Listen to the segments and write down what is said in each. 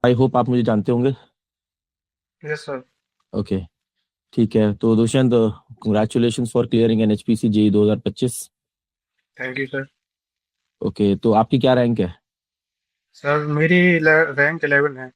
I hope आप मुझे जानते होंगे। Yes sir. ओके। ठीक है, तो Dushyant, congratulation for clearing NHPC JE 2025। Thank you sir. Okay, तो आपकी क्या रैंक है? सर मेरी रैंक 11 है।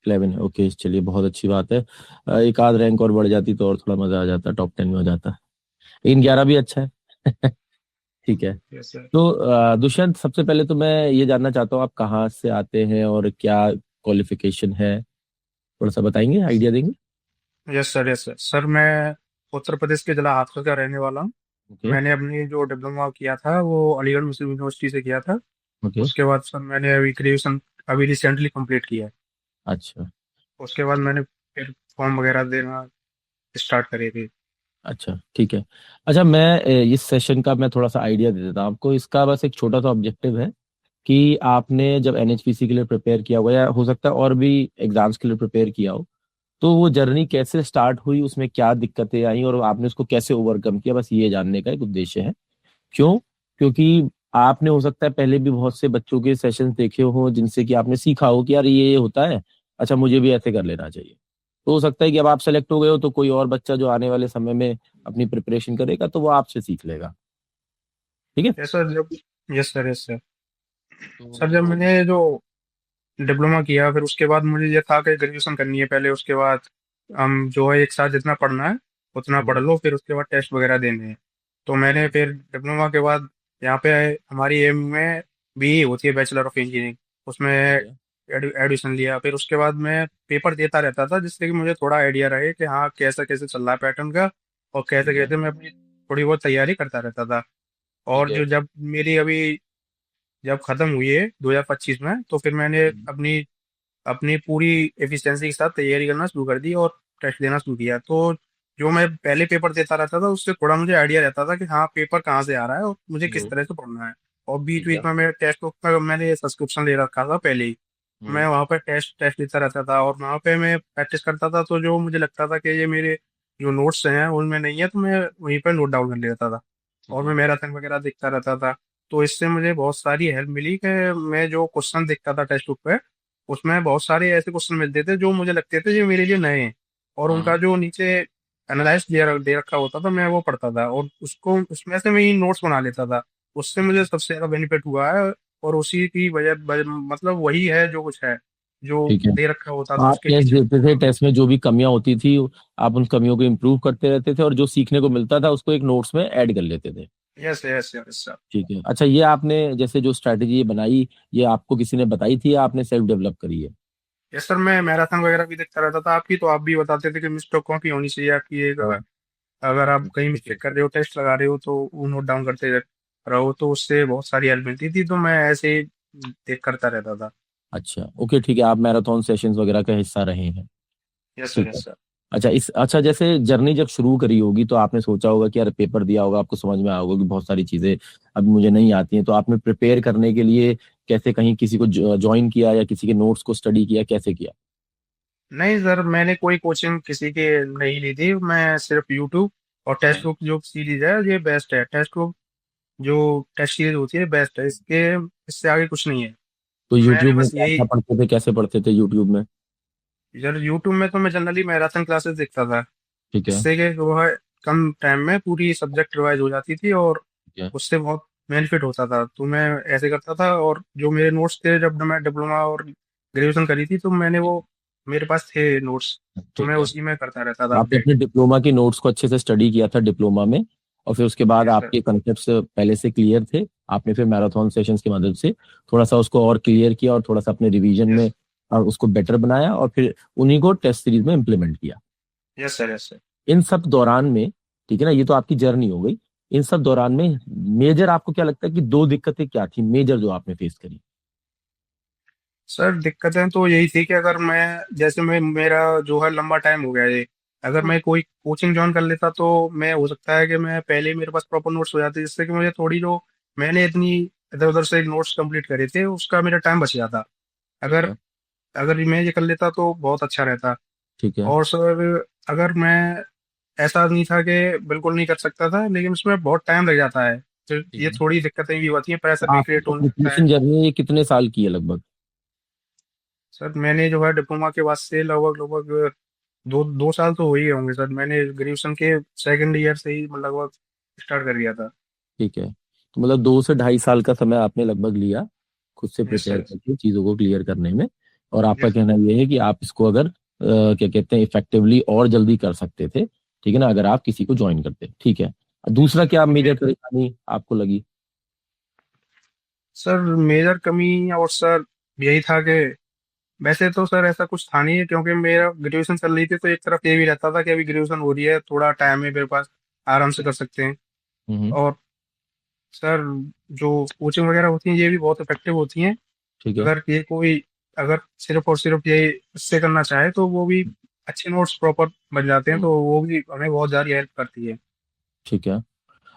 11 है। ओके, चलिए बहुत अच्छी बात है। एक आध रैंक और बढ़ जाती तो और थोड़ा मजा आ जाता, टॉप 10 में हो जाता। लेकिन 11 भी अच्छा है। ठीक है। Yes sir. तो दुष्यंत, सबसे पहले तो मैं ये जानना चाहता हूँ आप कहाँ से आते हैं और क्या क्वालिफिकेशन है, थोड़ा सा बताएंगे, आइडिया देंगे। Yes sir. Yes sir. Sir मैं उत्तर प्रदेश के जिला हाथरस का रहने वाला हूँ। ओके। मैंने अपनी जो डिप्लोमा किया था वो अलीगढ़ मुस्लिम यूनिवर्सिटी से किया था। ओके। उसके बाद सर मैंने अभी ग्रेजुएशन अभी रिसेंटली कंप्लीट किया है। अच्छा। उसके बाद मैंने फिर फॉर्म वगैरह देना स्टार्ट करे थे। अच्छा, ठीक है। अच्छा, मैं इस सेशन का मैं थोड़ा सा आइडिया दे देता हूँ आपको। इसका बस एक छोटा सा ऑब्जेक्टिव है कि आपने जब एनएचपीसी के लिए प्रिपेयर किया हुआ या हो सकता है और भी एग्जाम्स के लिए प्रिपेयर किया हो, तो वो जर्नी कैसे स्टार्ट हुई, उसमें क्या दिक्कतें आई और आपने उसको कैसे ओवरकम किया, बस ये जानने का एक उद्देश्य है। क्यों? क्योंकि आपने हो सकता है पहले भी बहुत से बच्चों के सेशंस देखे हो जिनसे कि आपने सीखा हो कि यार ये होता है, अच्छा मुझे भी ऐसे कर लेना चाहिए। तो हो सकता है कि अब आप सेलेक्ट हो गए हो तो कोई और बच्चा जो आने वाले समय में अपनी प्रिपरेशन करेगा तो वो आपसे सीख लेगा। ठीक है। Yes sir. जब yes sir. Yes sir. Sir जब तो मैंने जो डिप्लोमा किया फिर उसके बाद मुझे ये था कि ग्रेजुएशन करनी है पहले। उसके बाद हम जो है एक साथ जितना पढ़ना है उतना पढ़ हम्म, लो, फिर उसके बाद टेस्ट वगैरह देने हैं। तो मैंने अच्छा। फिर डिप्लोमा के बाद यहाँ पे हमारी एम में बी होती है, बैचलर ऑफ इंजीनियरिंग। उसमें ठीक है। एडमिशन लिया। फिर उसके बाद मैं पेपर देता रहता था जिससे कि मुझे थोड़ा आइडिया रहे कि हाँ कैसा कैसे चल रहा है पैटर्न का, और कैसे ठीक है। कैसे मैं अपनी थोड़ी बहुत तैयारी करता रहता था। ठीक और है। जो जब मेरी अभी जब खत्म हुई है 2025 में, तो फिर मैंने हम्म, अपनी अपनी पूरी एफिशिएंसी के साथ तैयारी करना शुरू कर दी और टेस्ट देना शुरू किया। तो जो मैं पहले पेपर देता रहता था उससे थोड़ा मुझे आइडिया रहता था कि हाँ पेपर कहाँ से आ रहा है और मुझे किस हम्म, तरह से पढ़ना है। और बीच ठीक है। बीच में मैं टेस्ट बुक का मैंने सब्सक्रिप्शन ले रखा था पहले ही। मैं हम्म, वहाँ पर टेस्ट टेस्ट देता रहता था और वहाँ पे मैं प्रैक्टिस करता था। तो जो मुझे लगता था कि ये मेरे जो नोट्स हैं उनमें नहीं है तो मैं वहीं पर नोट डाउन कर लेता था। ठीक और मैं है। मैराथन वगैरह देखता रहता था। तो इससे मुझे बहुत सारी हेल्प मिली कि मैं जो क्वेश्चन देखता था टेक्स्ट बुक पे उसमें बहुत सारे ऐसे क्वेश्चन मिलते थे जो मुझे लगते थे ये मेरे लिए नए हैं। और हाँ। उनका जो नीचे एनालाइज दे रखा होता था मैं वो पढ़ता था और उसको उसमें से मैं नोट्स बना लेता था। उससे मुझे सबसे ज्यादा बेनिफिट हुआ है। और उसी की मतलब वही है जो कुछ है जो ठीक है। दे रखा होता तो था आप उसके टेस्ट नीचे। देते थे, हाँ। टेस्ट में जो भी कमियां होती थी आप उन कमियों को इम्प्रूव करते रहते थे और जो सीखने को मिलता था उसको एक नोट्स में ऐड कर लेते थे। Yes yes yes sir. ठीक है। अच्छा, ये आपने जैसे जो स्ट्रैटेजी बनाई, ये आपको किसी ने बताई थी या आपने सेल्फ डेवलप करी है? Yes sir. मैं मैराथन वगैरह भी देखता रहता था आपकी। तो आप भी बताते थे कि मिस्टेक कौन सी होनी चाहिए आपकी एक, हाँ। अगर आप कहीं मिस्टेक कर रहे हो टेस्ट लगा रहे हो तो वो नोट डाउन करते रहो। तो उससे बहुत सारी हेल्प मिलती थी। तो मैं ऐसे ही देख करता रहता था। अच्छा, ओके, ठीक है, आप मैराथन सेशंस वगैरह का हिस्सा रहे हैं। Yes sir. ठीक है। Yes sir. अच्छा, जैसे जर्नी जब शुरू करी होगी तो आपने सोचा होगा कि यार पेपर दिया होगा, आपको समझ में आया होगा कि बहुत सारी चीजें अभी मुझे नहीं आती हैं, तो आपने प्रिपेयर करने के लिए कैसे, कहीं किसी को ज्वाइन किया या किसी के नोट्स को स्टडी किया, कैसे किया? नहीं सर, मैंने कोई कोचिंग किसी के नहीं ली थी। मैं सिर्फ यूट्यूब और टेक्स्ट हाँ। बुक जो सीरीज है ये बेस्ट है। टेक्स्ट बुक जो टेस्ट सीरीज होती है बेस्ट है। इसके इससे आगे कुछ नहीं है। तो मैंने यूट्यूब में बस क्या क्या यही। पढ़ते थे, कैसे पढ़ते थे यूट्यूब में? यार यूट्यूब में तो मैं जनरली मैराथन क्लासेस देखता था। ठीक है। इससे कि वो है कम टाइम में पूरी सब्जेक्ट रिवाइज हो जाती थी और ठीक है। उससे बहुत बेनिफिट होता था। तो मैं ऐसे करता था। और जो मेरे नोट्स थे जब मैं डिप्लोमा और ग्रेजुएशन करी थी तो मैंने वो मेरे पास थे नोट्स। तो मैं ठीक है। उसी में करता रहता था तो आपने अपडेट। अपने डिप्लोमा की नोट्स को अच्छे से स्टडी किया था डिप्लोमा में, और फिर उसके बाद यस सर। आपके कंसेप्ट पहले से क्लियर थे। आपने फिर मैराथन सेशंस की मदद से थोड़ा सा उसको और क्लियर किया और थोड़ा सा अपने रिवीजन यस। में और उसको बेटर बनाया और फिर उन्हीं को टेस्ट सीरीज में इम्प्लीमेंट किया। Yes sir. Yes sir. इन सब दौरान में, ठीक है ना, ये तो आपकी जर्नी हो गई। इन सब दौरान में मेजर आपको क्या लगता है कि दो दिक्कतें क्या थी मेजर जो आपने फेस करी? सर दिक्कतें तो यही थी कि अगर मैं जैसे मैं मेरा जो है लंबा टाइम हो गया ये, अगर मैं कोई कोचिंग ज्वाइन कर लेता तो मैं हो सकता है कि मैं पहले ही मेरे पास प्रॉपर नोट्स हो जाते जिससे कि मुझे थोड़ी जो मैंने इतनी इधर उधर से नोट्स कंप्लीट करे थे उसका मेरा टाइम बच जाता। ठीक अगर है। अगर मैं ये कर लेता तो बहुत अच्छा रहता। ठीक है। और सर अगर मैं ऐसा नहीं था कि बिल्कुल नहीं कर सकता था, लेकिन उसमें बहुत टाइम लग जाता है। तो ठीक ये है। थोड़ी दिक्कतें भी होती हैं, तो प्रेशर भी आपकी क्रिएट जो होने लगता है। प्रिपरेशन जर्नी है ये कितने साल की है लगभग? सर मैंने जो है डिप्लोमा के बाद से लगभग लगभग 2 साल तो हो ही गए होंगे सर। मैंने ग्रेजुएशन के सेकंड ईयर से ही लगभग स्टार्ट कर दिया था। ठीक है, तो मतलब 2 से ढाई साल का समय आपने लगभग लिया खुद से यस प्रिपेयर सर। करके चीज़ों को क्लियर करने में। और आपका यस। कहना ये है कि आप इसको अगर क्या कहते हैं इफेक्टिवली और जल्दी कर सकते थे, ठीक है ना, अगर आप किसी को ज्वाइन करते। ठीक है, यस दूसरा सर। क्या मेजर परेशानी आपको लगी? सर मेजर कमी और सर यही था कि वैसे तो सर ऐसा कुछ था नहीं है, क्योंकि मेरा ग्रेजुएशन चल रही थी तो एक तरफ ये भी रहता था कि अभी ग्रेजुएशन हो रही है, थोड़ा टाइम है मेरे पास, आराम से कर सकते हैं। हम्म। और सर जो कोचिंग वगैरह होती हैं ये भी बहुत इफेक्टिव होती हैं। ठीक है। अगर ये कोई अगर सिर्फ और सिर्फ ये इससे करना चाहे तो वो भी अच्छे नोट्स प्रॉपर बन जाते हैं, हम्म। तो वो भी हमें बहुत ज़्यादा हेल्प करती है। ठीक है।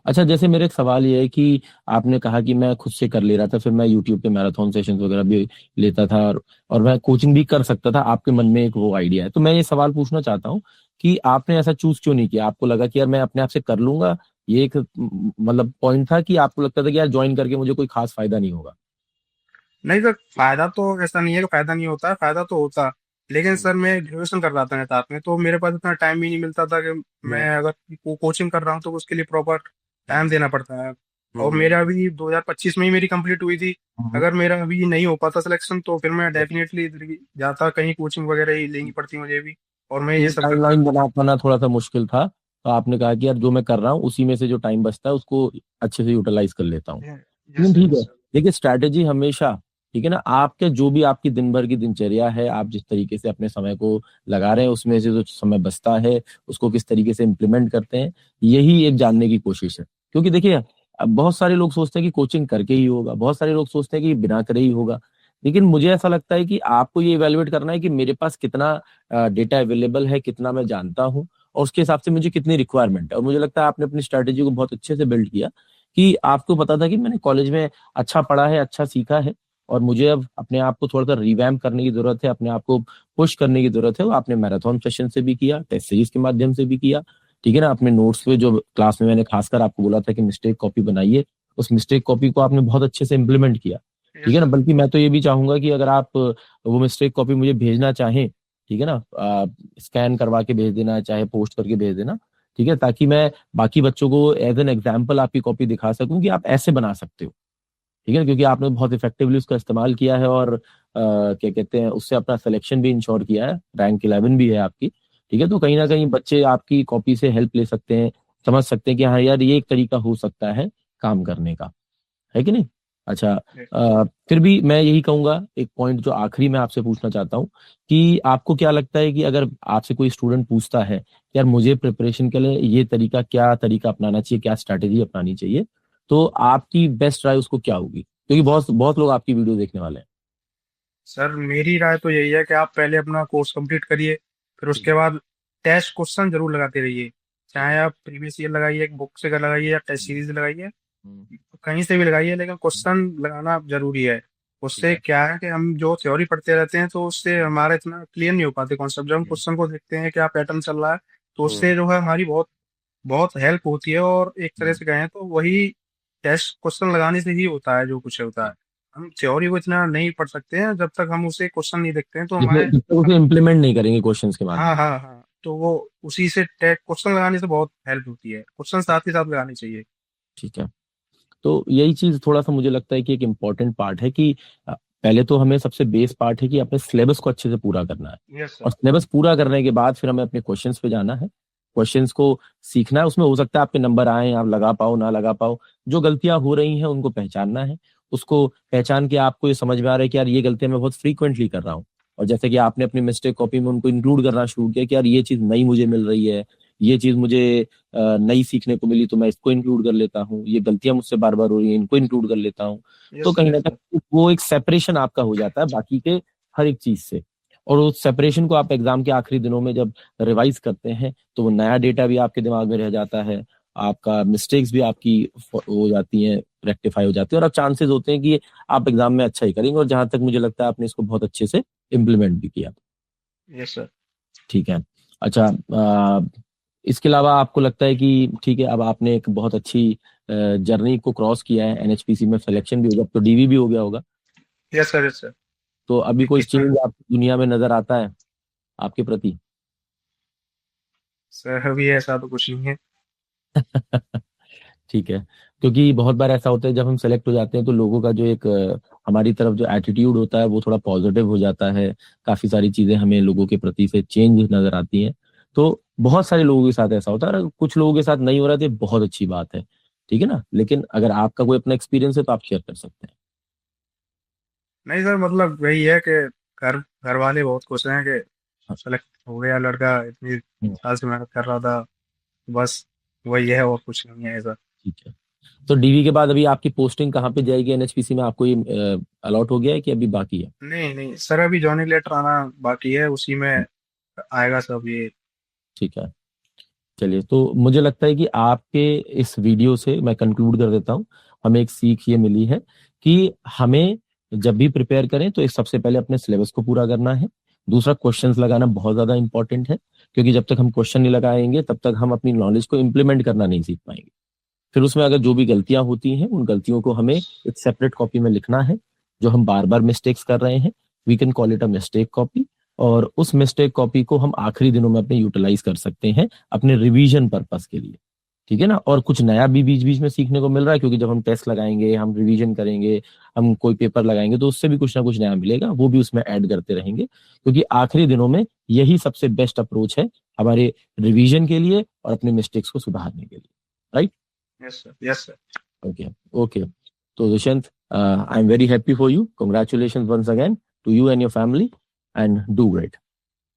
अच्छा, जैसे मेरा एक सवाल ये है कि आपने कहा कि मैं खुद से कर ले रहा था, फिर मैं यूट्यूब पे मैराथन सेशंस वगैरह भी लेता था, और मैं कोचिंग भी कर सकता था, आपके मन में एक वो आइडिया है। तो मैं ये सवाल पूछना चाहता हूँ कि आपने ऐसा चूज क्यों नहीं किया? आपको लगा कि यार मैं अपने आप से कर लूंगा, ये एक मतलब पॉइंट था, कि आपको लगता था कि यार ज्वाइन करके मुझे कोई खास फायदा नहीं होगा? नहीं सर, फायदा तो ऐसा नहीं है कि फायदा नहीं होता, फायदा तो होता। लेकिन हम्म। सर मैं ग्रेजुएशन कर रहा था ना साथ में, तो मेरे पास इतना टाइम भी नहीं मिलता था कि हम्म। मैं अगर कोचिंग कर रहा हूँ तो उसके लिए प्रॉपर टाइम देना पड़ता है। और हम्म। मेरा अभी 2025 में ही मेरी कंप्लीट हुई थी। हम्म। अगर मेरा अभी नहीं हो पाता सिलेक्शन तो फिर मैं डेफिनेटली इधर ही जाता, कहीं कोचिंग वगैरह ही लेनी पड़ती मुझे भी। और मैं ये सब करता। टाइमलाइन बना पाना थोड़ा सा मुश्किल था, तो आपने कहा कि यार जो मैं कर रहा हूँ उसी में से जो टाइम बचता है उसको अच्छे से यूटिलाइज कर लेता हूँ। यस लेकिन सर। ठीक यस है, सर। देखिए स्ट्रैटेजी हमेशा, ठीक है ना, आपके जो भी आपकी दिन भर की दिनचर्या है, आप जिस तरीके से अपने समय को लगा रहे हैं, उसमें से जो समय बचता है उसको किस तरीके से इम्प्लीमेंट करते हैं, यही एक जानने की कोशिश है। क्योंकि देखिए, अब बहुत सारे लोग सोचते हैं कि कोचिंग करके ही होगा, बहुत सारे लोग सोचते हैं कि बिना करे ही होगा। लेकिन मुझे ऐसा लगता है कि आपको ये इवेलुएट करना है कि मेरे पास कितना डेटा अवेलेबल है, कितना मैं जानता हूँ, और उसके हिसाब से मुझे कितनी रिक्वायरमेंट है। और मुझे लगता है आपने अपनी स्ट्रैटेजी को बहुत अच्छे से बिल्ड किया, कि आपको पता था कि मैंने कॉलेज में अच्छा पढ़ा है, अच्छा सीखा है, और मुझे अब अपने आप को थोड़ा सा रिवैम्प करने की जरूरत है, अपने आप को पुश करने की जरूरत है। वो आपने मैराथन सेशन से भी किया, टेस्ट सीरीज के माध्यम से भी किया, ठीक है ना, अपने नोट्स पे जो क्लास में मैंने खासकर आपको बोला था कि मिस्टेक कॉपी बनाइए, उस मिस्टेक कॉपी को आपने बहुत अच्छे से इम्प्लीमेंट किया, ठीक यस है ना। सर। बल्कि मैं तो ये भी चाहूंगा कि अगर आप वो मिस्टेक कॉपी मुझे भेजना चाहें, ठीक है ना, स्कैन करवा के भेज देना, चाहे पोस्ट करके भेज देना, ठीक है, ताकि मैं बाकी बच्चों को एज एन एग्जाम्पल आपकी कॉपी दिखा सकूं कि आप ऐसे बना सकते हो, ठीक है, क्योंकि आपने बहुत इफेक्टिवली उसका इस्तेमाल किया है, और क्या कहते हैं, उससे अपना सिलेक्शन भी इंश्योर किया है, रैंक 11 भी है आपकी, ठीक है। तो कहीं ना कहीं बच्चे आपकी कॉपी से हेल्प ले सकते हैं, समझ सकते हैं कि हाँ यार ये एक तरीका हो सकता है काम करने का, है कि नहीं? अच्छा, फिर भी मैं यही कहूंगा, एक पॉइंट जो आखिरी में आपसे पूछना चाहता हूँ, कि आपको क्या लगता है कि अगर आपसे कोई स्टूडेंट पूछता है कि यार मुझे प्रिपरेशन के लिए ये तरीका, क्या तरीका अपनाना चाहिए, क्या स्ट्रैटेजी अपनानी चाहिए, तो आपकी बेस्ट राय उसको क्या होगी? क्योंकि बहुत बहुत लोग आपकी वीडियो देखने वाले हैं। सर मेरी राय तो यही है कि आप पहले अपना कोर्स कंप्लीट करिए, फिर उसके बाद टेस्ट क्वेश्चन जरूर लगाते रहिए। चाहे आप प्रीवियस ईयर लगाइए, बुक से लगाइए, या टेस्ट सीरीज लगाइए, हम्म। कहीं से भी लगाइए, लेकिन क्वेश्चन लगाना जरूरी है। ठीक उससे है। क्या है कि हम जो थ्योरी पढ़ते रहते हैं तो उससे हमारा इतना क्लियर नहीं हो पाते कॉन्सेप्ट। जब हम हम्म। क्वेश्चन को देखते हैं क्या पैटर्न चल रहा है, तो हम्म। उससे जो है हमारी बहुत बहुत हेल्प होती है। और एक तरह हम्म। से कहें तो वही टेस्ट क्वेश्चन लगाने से ही होता है जो कुछ होता है। हम थ्योरी को इतना नहीं पढ़ सकते हैं जब तक हम उसे क्वेश्चन नहीं देखते हैं, तो जिसमें हमारे जब तक उसे इम्प्लीमेंट नहीं करेंगे क्वेश्चंस के हाँ माध्यम से। हाँ हाँ, तो वो उसी से क्वेश्चन लगाने से बहुत हेल्प होती है। क्वेश्चन साथ ही साथ लगानी चाहिए। ठीक है, तो यही चीज थोड़ा सा मुझे लगता है कि एक इम्पॉर्टेंट पार्ट है, कि पहले तो हमें सबसे बेस पार्ट है कि अपने सिलेबस को अच्छे से पूरा करना है, यस और सर। सिलेबस पूरा करने के बाद फिर हमें अपने क्वेश्चंस पे जाना है, क्वेश्चंस को सीखना है। उसमें हो सकता है आपके नंबर आए, आप लगा पाओ ना लगा पाओ, जो गलतियां हो रही हैं उनको पहचानना है। उसको पहचान के आपको ये समझ में आ रहा है कि यार ये गलतियां मैं बहुत फ्रीक्वेंटली कर रहा हूँ, और जैसे कि आपने अपनी मिस्टेक कॉपी में उनको इंक्लूड करना शुरू किया कि यार ये चीज नई मुझे मिल रही है, ये चीज मुझे नई सीखने को मिली, तो मैं इसको इंक्लूड कर लेता हूँ, ये गलतियां मुझसे बार बार हो रही हैं, इनको इंक्लूड कर लेता हूँ। तो यस सर। कहीं ना यस सर। कहीं वो एक सेपरेशन आपका हो जाता है बाकी के हर एक चीज से। और उस सेपरेशन को आप एग्जाम के आखिरी दिनों में जब रिवाइज करते हैं, तो वो नया डेटा भी आपके दिमाग में रह जाता है, आपका मिस्टेक्स भी आपकी हो जाती हैं, रेक्टिफाई हो जाती है, और अब चांसेस होते हैं कि आप एग्जाम में अच्छा ही करेंगे। और जहां तक मुझे लगता है आपने इसको बहुत अच्छे से इम्प्लीमेंट भी किया। Yes sir. ठीक है। अच्छा, इसके अलावा आपको लगता है कि ठीक है, अब आपने एक बहुत अच्छी जर्नी को क्रॉस किया है, एनएचपीसी में सिलेक्शन भी हो गया, अब तो डीवी भी हो गया होगा, यस सर। Yes sir. तो अभी कोई कितना चेंज आपकी दुनिया में नजर आता है आपके प्रति? सर अभी ऐसा तो कुछ नहीं है। ठीक है। क्योंकि बहुत बार ऐसा होता है जब हम सेलेक्ट हो जाते हैं तो लोगों का जो एक हमारी तरफ जो एटीट्यूड होता है वो थोड़ा पॉजिटिव हो जाता है। काफी सारी चीजें हमें लोगों के प्रति से चेंज नजर आती हैं। तो बहुत सारे लोगों के साथ ऐसा होता है, और कुछ लोगों के साथ नहीं हो रहा तो ये बहुत अच्छी बात है। ठीक है ना? लेकिन अगर आपका कोई अपना एक्सपीरियंस है तो आप शेयर कर सकते हैं। नहीं सर, मतलब वही है कि घर घर वाले बहुत खुश हैं कि हाँ। सेलेक्ट हो गया लड़का, इतनी हम्म, साल से मेहनत कर रहा था। बस वही है, और कुछ नहीं है ऐसा। ठीक है। तो डीवी के बाद अभी आपकी पोस्टिंग कहाँ पे जाएगी एनएचपीसी में? आपको ये अलॉट हो गया है कि अभी बाकी है? नहीं नहीं सर, अभी जॉइनिंग लेटर आना बाकी है, उसी में आएगा सब ये। ठीक है। चलिए, तो मुझे लगता है कि आपके इस वीडियो से मैं कंक्लूड कर देता हूँ। हमें एक सीख ये मिली है कि हमें जब भी प्रिपेयर करें तो एक सबसे पहले अपने सिलेबस को पूरा करना है। दूसरा, क्वेश्चंस लगाना बहुत ज्यादा इंपॉर्टेंट है, क्योंकि जब तक हम क्वेश्चन नहीं लगाएंगे तब तक हम अपनी नॉलेज को इम्प्लीमेंट करना नहीं सीख पाएंगे। फिर उसमें अगर जो भी गलतियां होती हैं उन गलतियों को हमें एक सेपरेट कॉपी में लिखना है। जो हम बार बार मिस्टेक्स कर रहे हैं, we can call it a mistake copy. और उस मिस्टेक कॉपी को हम आखिरी दिनों में अपने यूटिलाइज कर सकते हैं अपने रिवीजन पर्पस के लिए। ठीक है ना? और कुछ नया भी बीच बीच में सीखने को मिल रहा है, क्योंकि जब हम टेस्ट लगाएंगे, हम रिवीजन करेंगे, हम कोई पेपर लगाएंगे तो उससे भी कुछ ना कुछ नया मिलेगा, वो भी उसमें ऐड करते रहेंगे। क्योंकि आखिरी दिनों में यही सबसे बेस्ट अप्रोच है हमारे रिवीजन के लिए और अपने मिस्टेक्स को सुधारने के लिए। Right? Yes sir, yes sir. Okay. Okay. So Dushyant, I'm very happy for you. Congratulations once again to you and your family, and do great.